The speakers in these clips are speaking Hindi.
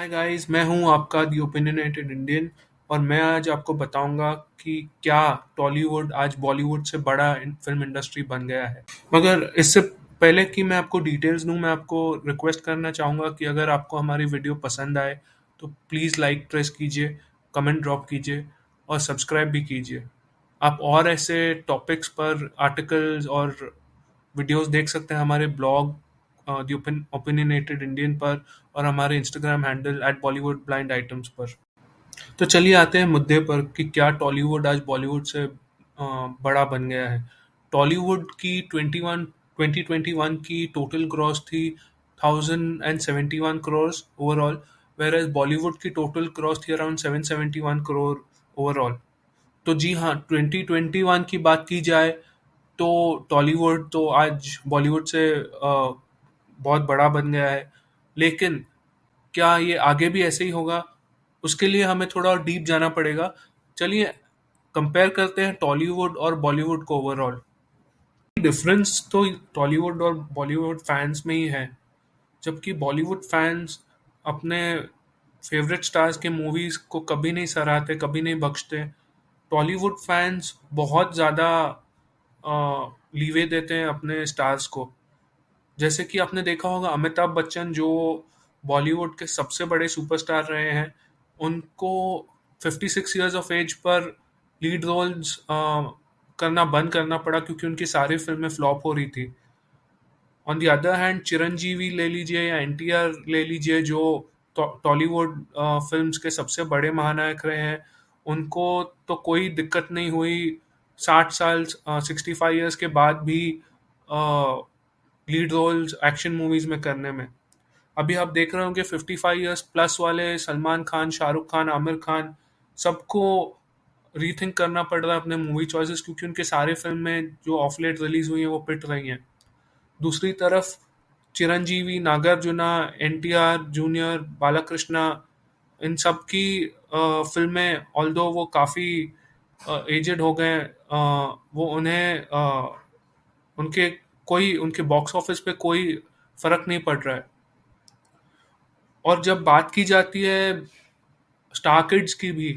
हाय गाइस, मैं हूं आपका दी ओपिनियनेटेड इंडियन। और मैं आज आपको बताऊंगा कि क्या टॉलीवुड आज बॉलीवुड से बड़ा फिल्म इंडस्ट्री बन गया है। मगर इससे पहले कि मैं आपको डिटेल्स दूं, मैं आपको रिक्वेस्ट करना चाहूँगा कि अगर आपको हमारी वीडियो पसंद आए तो प्लीज़ लाइक प्रेस कीजिए, कमेंट ड्रॉप कीजिए और सब्सक्राइब भी कीजिए। आप और ऐसे टॉपिक्स पर आर्टिकल्स और वीडियोस देख सकते हैं हमारे ब्लॉग द ओपिनियनेटेड इंडियन पर और हमारे Instagram handle @Bollywood blind items पर। तो चलिए आते हैं मुद्दे पर कि क्या टॉलीवुड आज बॉलीवुड से बड़ा बन गया है। टॉलीवुड की 2021 की टोटल ग्रॉस थी 1071 crore overall, whereas Bollywood की टोटल ग्रॉस थी अराउंड 771 करोड़ ओवरऑल। तो जी हाँ, 2021 की बात की जाए तो टॉलीवुड तो आज बॉलीवुड से बहुत बड़ा बन गया है। लेकिन क्या ये आगे भी ऐसे ही होगा? उसके लिए हमें थोड़ा और डीप जाना पड़ेगा। चलिए कंपेयर करते हैं टॉलीवुड और बॉलीवुड को ओवरऑल। डिफरेंस तो टॉलीवुड और बॉलीवुड फैंस में ही है। जबकि बॉलीवुड फैंस अपने फेवरेट स्टार्स के मूवीज को कभी नहीं सराहते, कभी नहीं बख्शते। टॉलीवुड फैंस बहुत ज़्यादा लीवे देते हैं अपने स्टार्स को। जैसे कि आपने देखा होगा, अमिताभ बच्चन जो बॉलीवुड के सबसे बड़े सुपरस्टार रहे हैं, उनको 56 इयर्स ऑफ एज पर लीड रोल्स करना बंद करना पड़ा क्योंकि उनकी सारी फिल्में फ्लॉप हो रही थी। On the other hand Chiranjeevi ले लीजिए या एनटीआर ले लीजिए, जो टॉलीवुड फिल्म्स के सबसे बड़े महानायक रहे हैं, उनको तो कोई दिक्कत नहीं हुई 60 साल 65 ईयर्स के बाद भी लीड रोल्स एक्शन मूवीज में करने में। अभी आप देख रहे होंगे 55 इयर्स प्लस वाले सलमान खान, शाहरुख खान, आमिर खान, सबको रीथिंक करना पड़ रहा है अपने मूवी चॉइसेस क्योंकि उनके सारे फिल्में जो ऑफ लेट रिलीज हुई हैं वो पिट रही हैं। दूसरी तरफ चिरंजीवी, नागार्जुना, एनटीआर जूनियर, बालाकृष्णा, इन सब की फिल्में ऑल्दो वो काफ़ी एजेड हो गए, वो उन्हें उनके उनके बॉक्स ऑफिस पे कोई फर्क नहीं पड़ रहा है। और जब बात की जाती है स्टार किड्स की भी,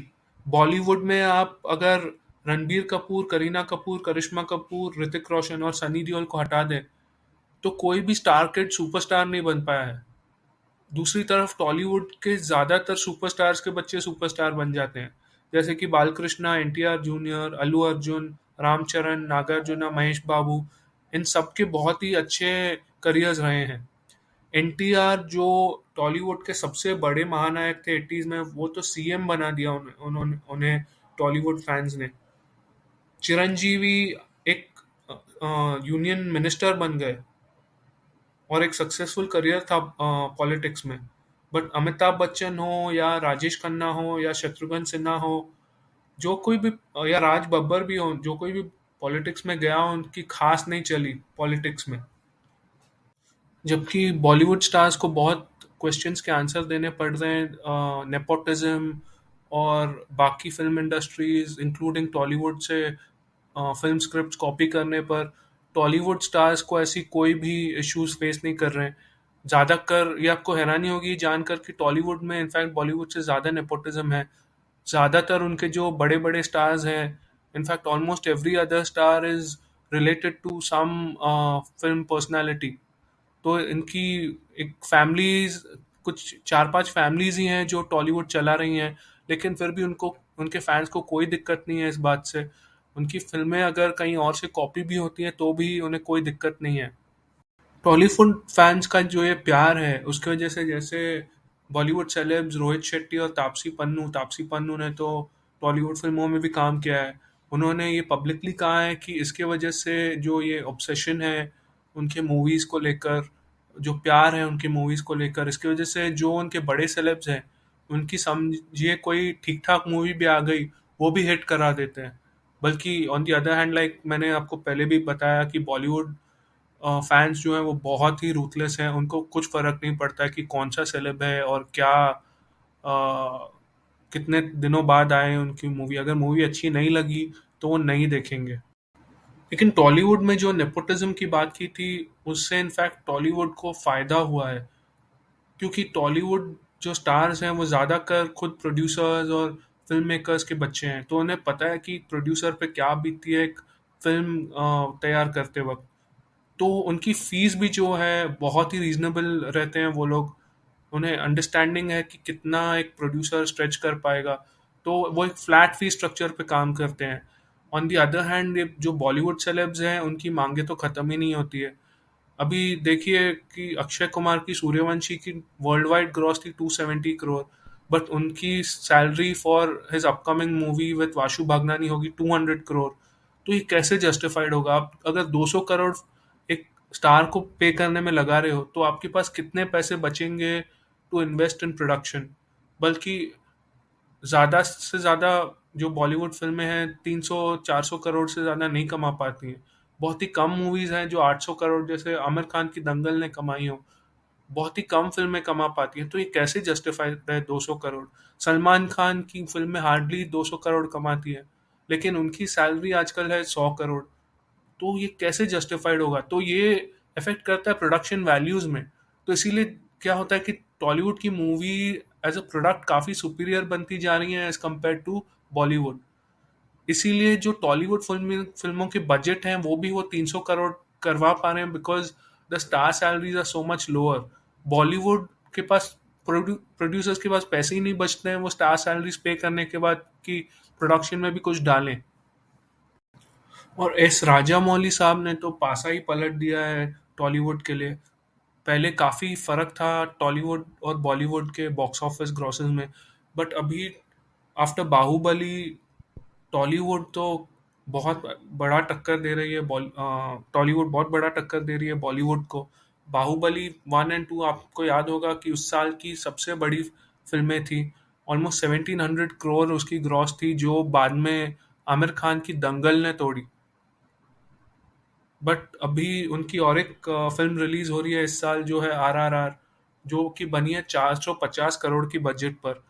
बॉलीवुड में आप अगर रणबीर कपूर, करीना कपूर, करिश्मा कपूर, ऋतिक रोशन और सनी देओल को हटा दें तो कोई भी स्टार किड सुपरस्टार नहीं बन पाया है। दूसरी तरफ टॉलीवुड के ज़्यादातर सुपरस्टार्स के बच्चे सुपरस्टार बन जाते हैं, जैसे कि बालकृष्णा, एनटीआर जूनियर, अल्लू अर्जुन, रामचरण, नागार्जुना, महेश बाबू, इन सब के बहुत ही अच्छे करियर्स रहे हैं। एनटीआर जो टॉलीवुड के सबसे बड़े महानायक थे 80s में, वो तो सीएम बना दिया उन्हें टॉलीवुड फैंस ने। चिरंजीवी एक यूनियन मिनिस्टर बन गए और एक सक्सेसफुल करियर था पॉलिटिक्स में। बट अमिताभ बच्चन हो या राजेश खन्ना हो या शत्रुघ्न सिन्हा हो, जो कोई भी, या राज बब्बर भी हो, जो कोई भी पॉलिटिक्स में गया हो, उनकी खास नहीं चली पॉलिटिक्स में। जबकि बॉलीवुड स्टार्स को बहुत क्वेश्चंस के आंसर देने पड़ रहे हैं नेपोटिज्म और बाकी फिल्म इंडस्ट्रीज इंक्लूडिंग टॉलीवुड से फिल्म स्क्रिप्ट्स कॉपी करने पर। टॉलीवुड स्टार्स को ऐसी कोई भी इश्यूज फेस नहीं कर रहे हैं। ज़्यादातर ये आपको हैरानी होगी जानकर कि टॉलीवुड में इनफैक्ट बॉलीवुड से ज़्यादा नेपोटिज्म है। ज़्यादातर उनके जो बड़े बड़े स्टार्स हैं, in fact almost every other star is related to some film personality. तो इनकी एक फैमिलीज, कुछ 4-5 फैमिलीज ही हैं जो टॉलीवुड चला रही हैं, लेकिन फिर भी उनको, उनके फैंस को कोई दिक्कत नहीं है इस बात से। उनकी फिल्में अगर कहीं और से कॉपी भी होती हैं तो भी उन्हें कोई दिक्कत नहीं है। टॉलीवुड फैंस का जो ये प्यार है उसकी वजह से, जैसे बॉलीवुड सेलेब्स रोहित शेट्टी और तापसी पन्नू ने तो टॉलीवुड फिल्मों में भी काम किया है। उन्होंने ये पब्लिकली कहा है कि इसके वजह से जो ये ऑब्सेशन है उनके मूवीज़ को लेकर, जो प्यार है उनकी मूवीज़ को लेकर, इसकी वजह से जो उनके बड़े सेलेब्स हैं उनकी, समझिए कोई ठीक ठाक मूवी भी आ गई वो भी हिट करा देते हैं। बल्कि on the other hand, like मैंने आपको पहले भी बताया कि बॉलीवुड फैंस जो हैं वो बहुत ही रूथलेस हैं। उनको कुछ फ़र्क नहीं पड़ता है कि कौन सा सेलेब है और क्या कितने दिनों बाद आए उनकी मूवी। अगर मूवी अच्छी नहीं लगी तो वो नहीं देखेंगे। लेकिन टॉलीवुड में जो नेपोटिज्म की बात की थी, उससे इनफैक्ट टॉलीवुड को फ़ायदा हुआ है क्योंकि टॉलीवुड जो स्टार्स हैं वो ज़्यादातर खुद प्रोड्यूसर्स और फिल्म मेकर्स के बच्चे हैं, तो उन्हें पता है कि प्रोड्यूसर पे क्या बीतती है एक फिल्म तैयार करते वक्त। तो उनकी फीस भी जो है बहुत ही रीजनेबल रहते हैं वो लोग। उन्हें अंडरस्टैंडिंग है कि कितना एक प्रोड्यूसर स्ट्रेच कर पाएगा, तो वो एक फ्लैट फी स्ट्रक्चर पे काम करते हैं। ऑन द अदर हैंड ये जो बॉलीवुड सेलेब्स हैं उनकी मांगे तो ख़त्म ही नहीं होती है। अभी देखिए कि अक्षय कुमार की सूर्यवंशी की वर्ल्ड वाइड ग्रॉस थी 270 करोड़, बट उनकी salary for his upcoming movie with Vashu Bhagnani होगी 200 करोड़। तो ये कैसे जस्टिफाइड होगा? आप अगर 200 करोड़ एक स्टार को पे करने में लगा रहे हो तो आपके पास कितने पैसे बचेंगे टू इन्वेस्ट इन प्रोडक्शन? बल्कि ज़्यादा से ज़्यादा जो बॉलीवुड फिल्में हैं 300-400 करोड़ से ज़्यादा नहीं कमा पाती हैं। बहुत ही कम मूवीज़ हैं जो 800 करोड़, जैसे आमिर खान की दंगल ने कमाई हो, बहुत ही कम फिल्में कमा पाती हैं। तो ये कैसे जस्टिफाई है 200 करोड़? सलमान खान की फिल्में हार्डली 200 करोड़ कमाती है, लेकिन उनकी सैलरी आजकल है 100 करोड़। तो ये कैसे जस्टिफाइड होगा? तो ये अफेक्ट करता है प्रोडक्शन वैल्यूज में। तो इसीलिए क्या होता है कि टॉलीवुड की मूवी एज अ प्रोडक्ट काफ़ी सुपीरियर बनती जा रही है एज कम्पेयर टू बॉलीवुड। इसीलिए जो टॉलीवुड फिल्मों के बजट हैं वो भी वो 300 करोड़ करवा पा रहे हैं, because the star salaries are so much lower. Bollywood के पास प्रोड्यूसर्स के पास पैसे ही नहीं बचते हैं वो स्टार सैलरीज पे करने के बाद कि प्रोडक्शन में भी कुछ डालें। और एस राजामौली साहब ने तो पासा ही पलट दिया है टॉलीवुड के लिए। पहले काफ़ी फ़र्क था टॉलीवुड और बॉलीवुड के बॉक्स ऑफिस ग्रॉसेस में, बट अभी आफ्टर बाहुबली टॉलीवुड तो बहुत बड़ा टक्कर दे रही है टॉलीवुड बहुत बड़ा टक्कर दे रही है बॉलीवुड को। बाहुबली 1 एंड 2 आपको याद होगा कि उस साल की सबसे बड़ी फिल्में थी। ऑलमोस्ट 1700 करोड़ उसकी ग्रॉस थी, जो बाद में आमिर खान की दंगल ने तोड़ी। बट अभी उनकी और एक फिल्म रिलीज हो रही है इस साल जो है RRR, जो कि बनी है 450 करोड़ की बजट पर।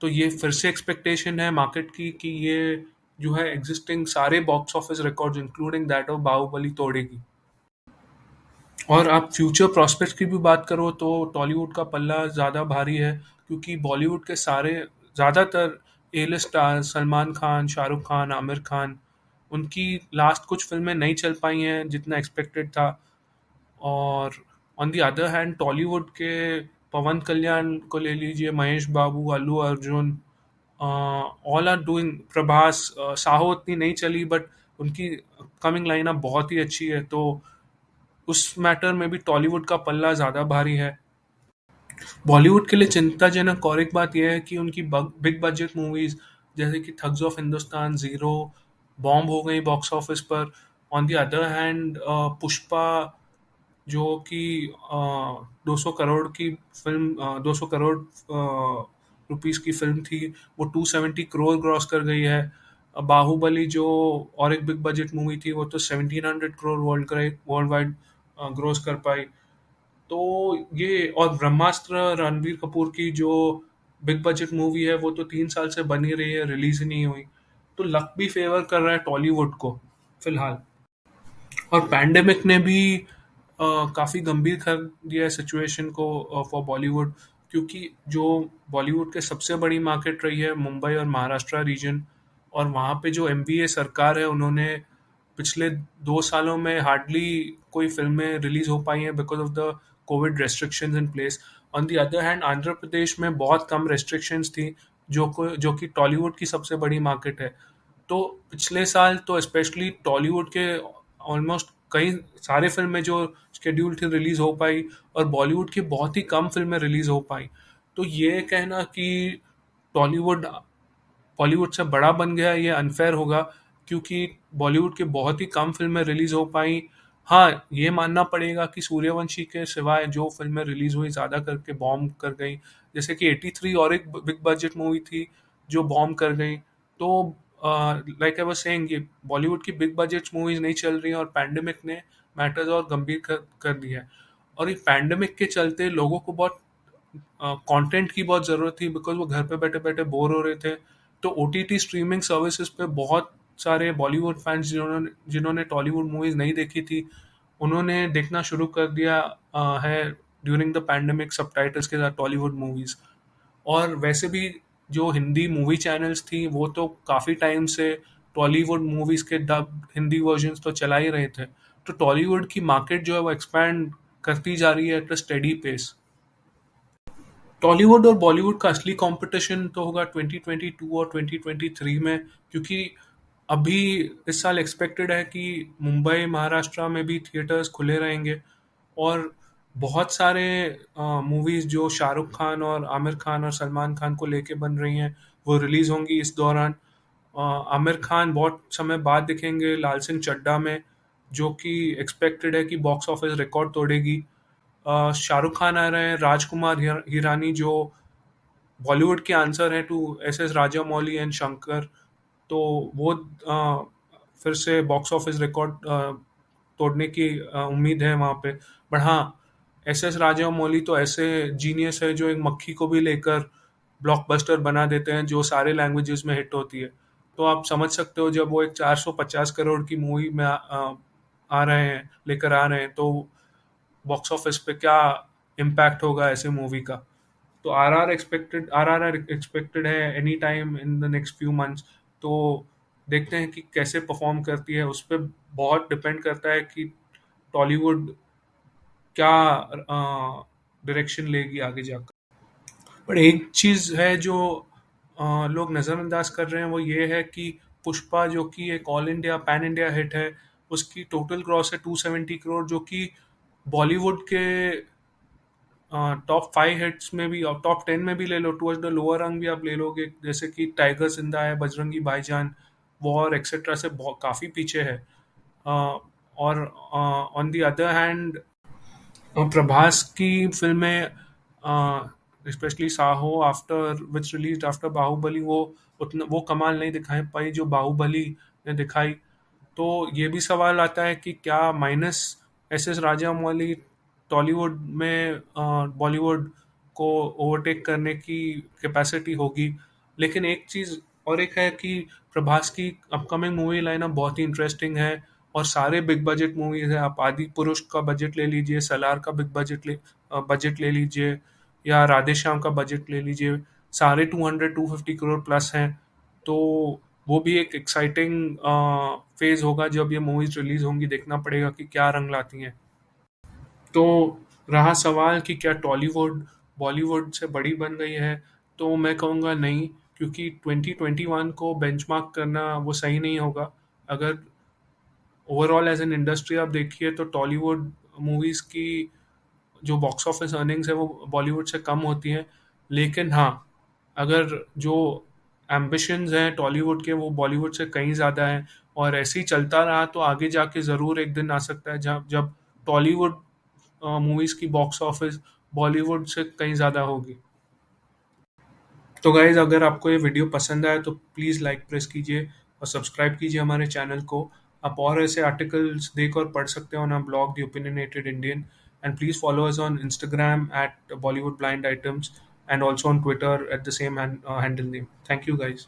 तो ये फिर से एक्सपेक्टेशन है मार्केट की कि ये जो है एग्जिस्टिंग सारे box office records including that of Baahubali तोड़ेगी। और आप फ्यूचर प्रॉस्पेक्ट्स की भी बात करो तो टॉलीवुड का पल्ला ज़्यादा भारी है, क्योंकि बॉलीवुड के सारे ज़्यादातर ए लिस्ट स्टार सलमान खान, शाहरुख खान, आमिर खान, उनकी लास्ट कुछ फिल्में नहीं चल पाई हैं जितना एक्सपेक्टेड था। और on the other hand Tollywood के पवन कल्याण को ले लीजिए, Mahesh Babu, Allu Arjun, all are doing, Prabhas, Saaho उतनी नहीं चली बट उनकी कमिंग लाइनअप बहुत ही अच्छी है। तो उस मैटर में भी टॉलीवुड का पल्ला ज़्यादा भारी है। बॉलीवुड के लिए चिंताजनक और एक बात यह है कि उनकी बिग बजट मूवीज जैसे कि thugs of Hindustan, zero bomb हो गई बॉक्स ऑफिस पर। On the other hand Pushpa, जो कि 200 करोड़ की फिल्म, 200 करोड़ रुपीस की फिल्म थी, वो 270 करोड़ ग्रॉस कर गई है। बाहुबली जो और एक बिग बजट मूवी थी वो तो 1700 करोड़ वर्ल्ड वाइड ग्रॉस कर पाई। तो ये और ब्रह्मास्त्र रणबीर कपूर की जो बिग बजट मूवी है वो तो 3 साल से बनी रही है, रिलीज ही नहीं हुई। तो लक भी फेवर कर रहा है टॉलीवुड को फिलहाल। और पैंडेमिक ने भी काफ़ी गंभीर कर दिया है सिचुएशन को फॉर बॉलीवुड, क्योंकि जो बॉलीवुड के सबसे बड़ी मार्केट रही है मुंबई और महाराष्ट्र रीजन, और वहाँ पे जो एमवीए सरकार है उन्होंने पिछले 2 सालों में हार्डली कोई फिल्में रिलीज हो पाई हैं because of the COVID restrictions in place. On the other hand Andhra Pradesh में बहुत कम रेस्ट्रिक्शंस थी, जो कि टॉलीवुड की सबसे बड़ी मार्केट है। तो पिछले साल तो स्पेशली टॉलीवुड के ऑलमोस्ट कई सारे फिल्में जो शेड्यूल थी रिलीज हो पाई, और बॉलीवुड की बहुत ही कम फिल्में रिलीज हो पाई। तो ये कहना कि टॉलीवुड बॉलीवुड से बड़ा बन गया ये अनफेयर होगा, क्योंकि बॉलीवुड की बहुत ही कम फिल्में रिलीज हो पाई। हाँ, ये मानना पड़ेगा कि सूर्यवंशी के सिवाय जो फिल्में रिलीज हुई ज़्यादा करके बॉम्ब कर गई, जैसे कि 83 और एक बिग बजट मूवी थी जो बॉम्ब कर गई। तो लाइक आई वाज सेइंग, ये बॉलीवुड की बिग बजट मूवीज नहीं चल रही हैं, और पैंडेमिक ने मैटर्स और गंभीर कर दिया है। और ये पैंडेमिक के चलते लोगों को बहुत कंटेंट की बहुत ज़रूरत थी, बिकॉज वो घर पे बैठे बैठे बोर हो रहे थे। तो ओटीटी स्ट्रीमिंग सर्विसेज पे बहुत सारे बॉलीवुड फैंस जिन्होंने टॉलीवुड मूवीज नहीं देखी थी, उन्होंने देखना शुरू कर दिया है ड्यूरिंग द पैंडेमिक सबटाइटल्स के साथ टॉलीवुड मूवीज। और वैसे भी जो हिंदी मूवी चैनल्स थी वो तो काफ़ी टाइम से टॉलीवुड मूवीज़ के डब हिंदी वर्जन्स तो चला ही रहे थे। तो टॉलीवुड की मार्केट जो है वो एक्सपैंड करती जा रही है at a steady pace. Tollywood और बॉलीवुड का असली कंपटीशन तो होगा 2022 और 2023 में, क्योंकि अभी इस साल एक्सपेक्टेड है कि मुंबई महाराष्ट्र में भी थिएटर्स खुले रहेंगे और बहुत सारे मूवीज जो शाहरुख खान और आमिर खान और सलमान खान को लेके बन रही हैं वो रिलीज होंगी इस दौरान। आमिर खान बहुत समय बाद दिखेंगे लाल सिंह चड्ढा में, जो कि एक्सपेक्टेड है कि बॉक्स ऑफिस रिकॉर्ड तोड़ेगी। शाहरुख खान आ रहे हैं, राजकुमार हिरानी जो बॉलीवुड के आंसर है to S S Rajamouli and Shankar, तो वो फिर से बॉक्स ऑफिस रिकॉर्ड तोड़ने की उम्मीद है वहाँ पे। बट हाँ, एस एस राजा मौली तो ऐसे जीनियस है जो एक मक्खी को भी लेकर ब्लॉकबस्टर बना देते हैं जो सारे लैंग्वेजेस में हिट होती है। तो आप समझ सकते हो जब वो एक 450 करोड़ की मूवी में आ रहे हैं, लेकर आ रहे हैं, तो बॉक्स ऑफिस पे क्या इम्पैक्ट होगा ऐसे मूवी का। तो आर आर एक्सपेक्टेड है any time in the next few months. तो देखते हैं कि कैसे परफॉर्म करती है, उस पर बहुत डिपेंड करता है कि टॉलीवुड क्या डायरेक्शन लेगी आगे जाकर। पर एक चीज है जो लोग नजरअंदाज कर रहे हैं वो ये है कि पुष्पा जो कि एक all India pan India hit है, उसकी टोटल ग्रॉस है 270 करोड़, जो कि बॉलीवुड के टॉप 5 हिट्स में भी और टॉप 10 में भी ले लो, टुवर्ड्स द लोअर रंग भी आप ले लोगे, जैसे कि टाइगर जिंदा है, बजरंगी भाईजान, वॉर एक्सेट्रा से बहुत काफी पीछे है। और on the other hand Prabhas की फिल्में, specially Saaho after which release after Baahubali, वो उतना वो कमाल नहीं दिखाई पाई जो बाहुबली ने दिखाई। तो ये भी सवाल आता है कि क्या minus S S Rajamouli Tollywood में बॉलीवुड को ओवरटेक करने की कैपेसिटी होगी। लेकिन एक चीज़ और एक है कि प्रभास की अपकमिंग मूवी लाइनअप बहुत ही इंटरेस्टिंग है और सारे बिग बजट मूवीज है। आप आदि पुरुष का बजट ले लीजिए, सलार का बजट ले लीजिए, या राधे श्याम का बजट ले लीजिए, सारे 200-250 करोड़ प्लस हैं। तो वो भी एक एक्साइटिंग फेज होगा जब ये मूवीज रिलीज होंगी, देखना पड़ेगा कि क्या रंग लाती हैं। तो रहा सवाल कि क्या टॉलीवुड बॉलीवुड से बड़ी बन गई है, तो मैं कहूँगा नहीं, क्योंकि 2021 को बेंचमार्क करना वो सही नहीं होगा। अगर ओवरऑल एज एन इंडस्ट्री आप देखिए तो टॉलीवुड मूवीज़ की जो बॉक्स ऑफिस अर्निंग्स है वो बॉलीवुड से कम होती हैं। लेकिन हाँ, अगर जो एम्बिशंस हैं टॉलीवुड के वो बॉलीवुड से कहीं ज़्यादा हैं, और ऐसे ही चलता रहा तो आगे जाके ज़रूर एक दिन आ सकता है जब जब टॉलीवुड मूवीज़ की बॉक्स ऑफिस बॉलीवुड से कहीं ज़्यादा होगी। तो गाइज़, अगर आपको ये वीडियो पसंद आए तो प्लीज़ लाइक प्रेस कीजिए और सब्सक्राइब कीजिए हमारे चैनल को। आप और ऐसे आर्टिकल्स देख और पढ़ सकते हो on our blog the opinionated Indian, and please follow us on Instagram at Bollywood blind items, and also on Twitter at the same handle name. Thank you, guys.